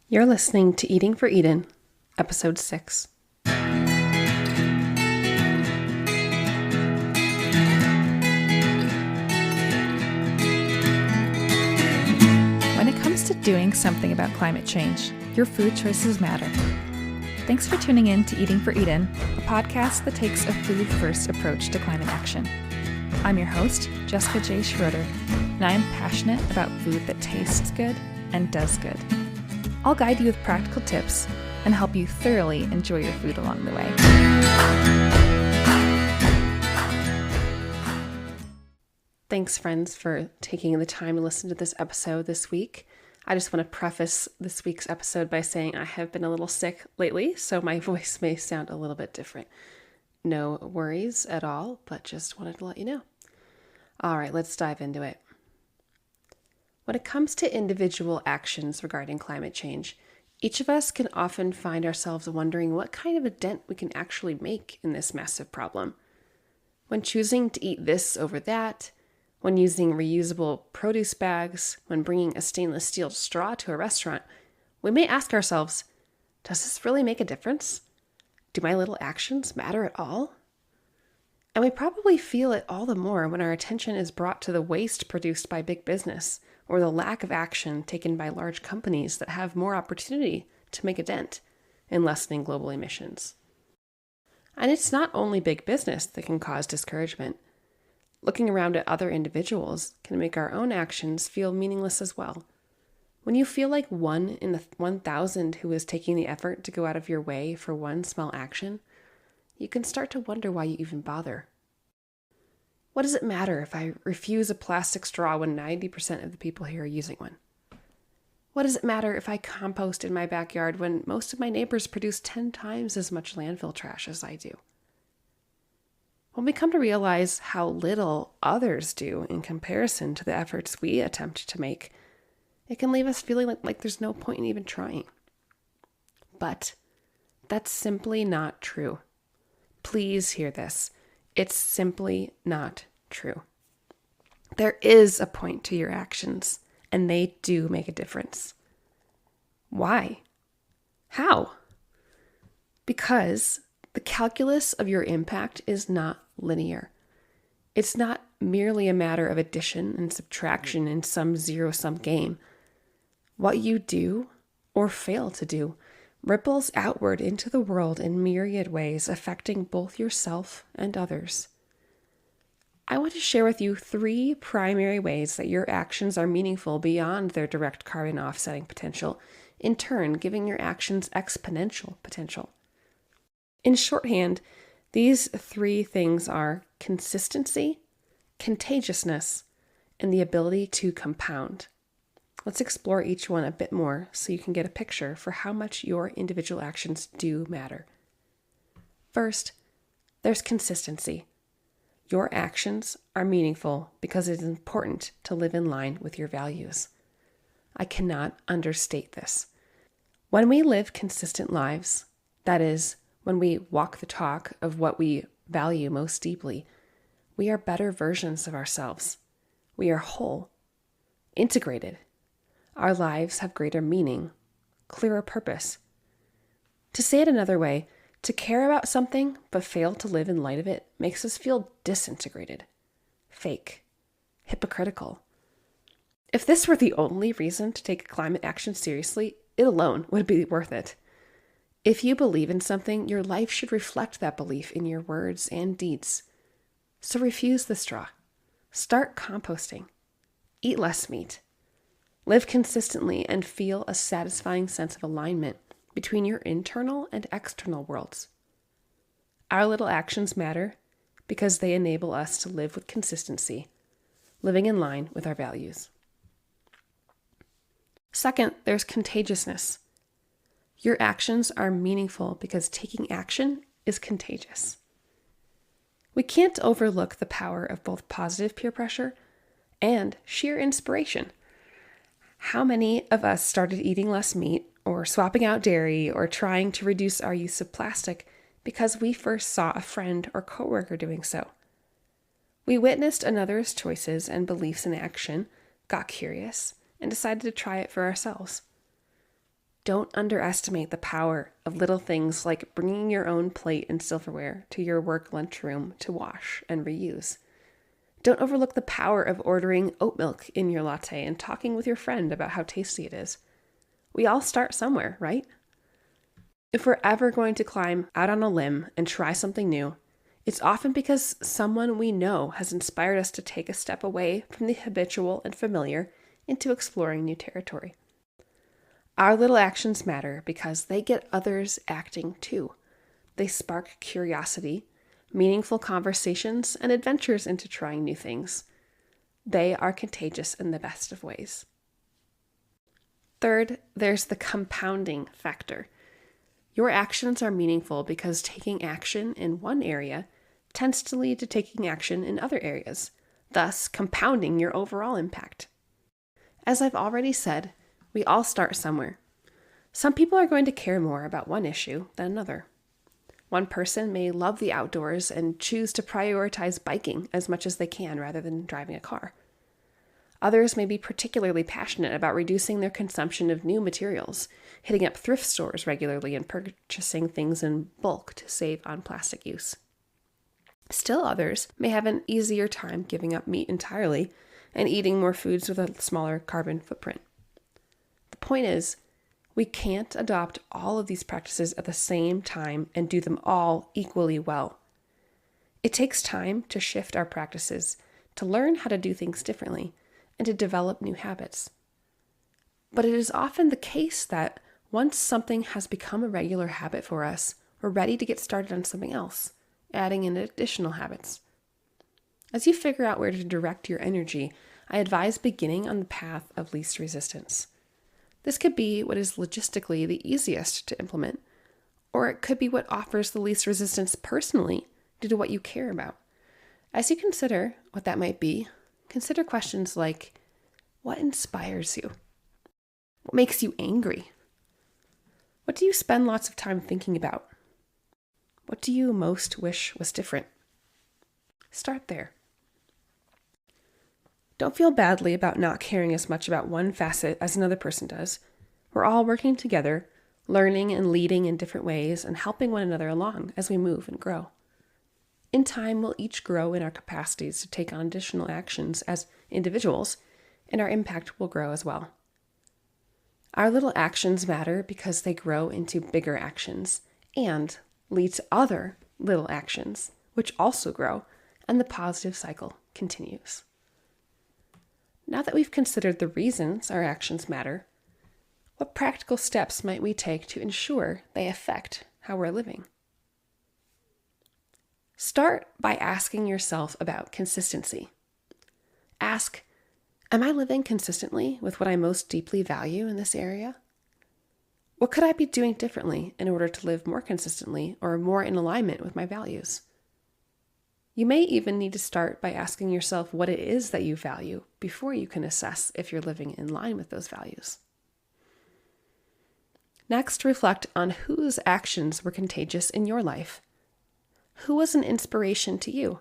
You're listening to Eating for Eden, Episode 6. When it comes to doing something about climate change, your food choices matter. Thanks for tuning in to Eating for Eden, a podcast that takes a food-first approach to climate action. I'm your host, Jessica J. Schroeder, and I am passionate about food that tastes good and does good. I'll guide you with practical tips and help you thoroughly enjoy your food along the way. Thanks, friends, for taking the time to listen to this episode this week. I just want to preface this week's episode by saying I have been a little sick lately, so my voice may sound a little bit different. No worries at all, but just wanted to let you know. All right, let's dive into it. When it comes to individual actions regarding climate change, each of us can often find ourselves wondering what kind of a dent we can actually make in this massive problem. When choosing to eat this over that, when using reusable produce bags, when bringing a stainless steel straw to a restaurant, we may ask ourselves, does this really make a difference? Do my little actions matter at all? And we probably feel it all the more when our attention is brought to the waste produced by big business or the lack of action taken by large companies that have more opportunity to make a dent in lessening global emissions. And it's not only big business that can cause discouragement. Looking around at other individuals can make our own actions feel meaningless as well. When you feel like 1 in the 1,000 who is taking the effort to go out of your way for one small action, you can start to wonder why you even bother. What does it matter if I refuse a plastic straw when 90% of the people here are using one? What does it matter if I compost in my backyard when most of my neighbors produce 10 times as much landfill trash as I do? When we come to realize how little others do in comparison to the efforts we attempt to make, it can leave us feeling like there's no point in even trying. But that's simply not true. Please hear this. It's simply not true. There is a point to your actions, and they do make a difference. Why? How? Because the calculus of your impact is not linear. It's not merely a matter of addition and subtraction in some zero-sum game. What you do or fail to do ripples outward into the world in myriad ways, affecting both yourself and others. I want to share with you 3 primary ways that your actions are meaningful beyond their direct carbon offsetting potential, in turn giving your actions exponential potential. In shorthand, these 3 things are consistency, contagiousness, and the ability to compound. Let's explore each one a bit more so you can get a picture for how much your individual actions do matter. First, there's consistency. Your actions are meaningful because it is important to live in line with your values. I cannot understate this. When we live consistent lives, that is, when we walk the talk of what we value most deeply, we are better versions of ourselves. We are whole, integrated. Our lives have greater meaning, clearer purpose. To say it another way, to care about something but fail to live in light of it makes us feel disintegrated, fake, hypocritical. If this were the only reason to take climate action seriously, it alone would be worth it. If you believe in something, your life should reflect that belief in your words and deeds. So refuse the straw. Start composting. Eat less meat. Live consistently and feel a satisfying sense of alignment between your internal and external worlds. Our little actions matter because they enable us to live with consistency, living in line with our values. Second, there's contagiousness. Your actions are meaningful because taking action is contagious. We can't overlook the power of both positive peer pressure and sheer inspiration. How many of us started eating less meat or swapping out dairy or trying to reduce our use of plastic because we first saw a friend or coworker doing so? We witnessed another's choices and beliefs in action, got curious, and decided to try it for ourselves. Don't underestimate the power of little things like bringing your own plate and silverware to your work lunchroom to wash and reuse. Don't overlook the power of ordering oat milk in your latte and talking with your friend about how tasty it is. We all start somewhere, right? If we're ever going to climb out on a limb and try something new, it's often because someone we know has inspired us to take a step away from the habitual and familiar into exploring new territory. Our little actions matter because they get others acting too. They spark curiosity, meaningful conversations, and adventures into trying new things. They are contagious in the best of ways. Third, there's the compounding factor. Your actions are meaningful because taking action in one area tends to lead to taking action in other areas, thus compounding your overall impact. As I've already said, we all start somewhere. Some people are going to care more about one issue than another. One person may love the outdoors and choose to prioritize biking as much as they can rather than driving a car. Others may be particularly passionate about reducing their consumption of new materials, hitting up thrift stores regularly and purchasing things in bulk to save on plastic use. Still others may have an easier time giving up meat entirely and eating more foods with a smaller carbon footprint. The point is, we can't adopt all of these practices at the same time and do them all equally well. It takes time to shift our practices, to learn how to do things differently, and to develop new habits. But it is often the case that once something has become a regular habit for us, we're ready to get started on something else, adding in additional habits. As you figure out where to direct your energy, I advise beginning on the path of least resistance. This could be what is logistically the easiest to implement, or it could be what offers the least resistance personally due to what you care about. As you consider what that might be, consider questions like, what inspires you? What makes you angry? What do you spend lots of time thinking about? What do you most wish was different? Start there. Don't feel badly about not caring as much about one facet as another person does. We're all working together, learning and leading in different ways and helping one another along as we move and grow. In time, we'll each grow in our capacities to take on additional actions as individuals, and our impact will grow as well. Our little actions matter because they grow into bigger actions and lead to other little actions, which also grow, and the positive cycle continues. Now that we've considered the reasons our actions matter, what practical steps might we take to ensure they affect how we're living? Start by asking yourself about consistency. Ask, am I living consistently with what I most deeply value in this area? What could I be doing differently in order to live more consistently or more in alignment with my values? You may even need to start by asking yourself what it is that you value before you can assess if you're living in line with those values. Next, reflect on whose actions were contagious in your life. Who was an inspiration to you?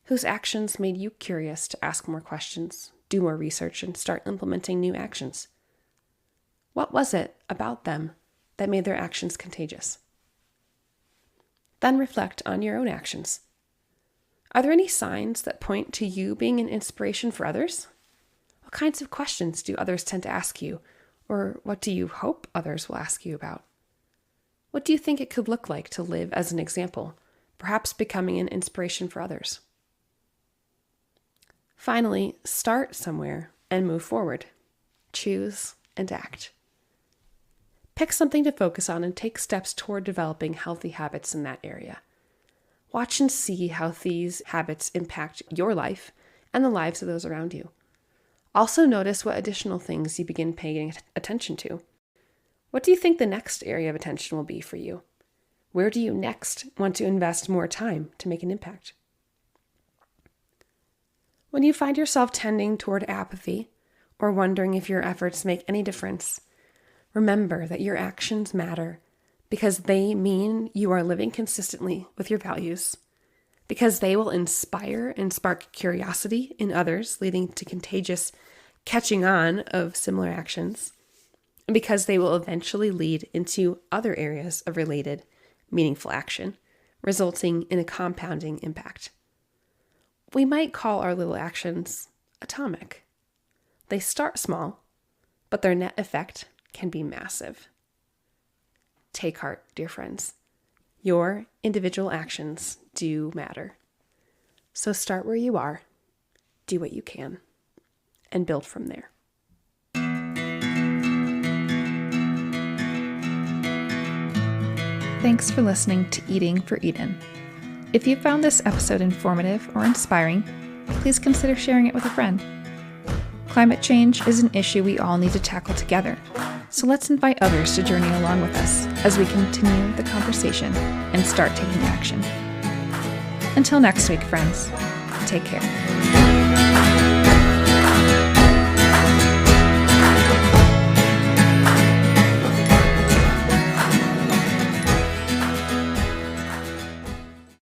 Whose actions made you curious to ask more questions, do more research, and start implementing new actions? What was it about them that made their actions contagious? Then reflect on your own actions. Are there any signs that point to you being an inspiration for others? What kinds of questions do others tend to ask you, or what do you hope others will ask you about? What do you think it could look like to live as an example, perhaps becoming an inspiration for others? Finally, start somewhere and move forward. Choose and act. Pick something to focus on and take steps toward developing healthy habits in that area. Watch and see how these habits impact your life and the lives of those around you. Also notice what additional things you begin paying attention to. What do you think the next area of attention will be for you? Where do you next want to invest more time to make an impact? When you find yourself tending toward apathy or wondering if your efforts make any difference, remember that your actions matter because they mean you are living consistently with your values, because they will inspire and spark curiosity in others, leading to contagious catching on of similar actions, because they will eventually lead into other areas of related, meaningful action, resulting in a compounding impact. We might call our little actions atomic. They start small, but their net effect can be massive. Take heart, dear friends. Your individual actions do matter. So start where you are, do what you can, and build from there. Thanks for listening to Eating for Eden. If you found this episode informative or inspiring, please consider sharing it with a friend. Climate change is an issue we all need to tackle together, so let's invite others to journey along with us as we continue the conversation and start taking action. Until next week, friends, take care.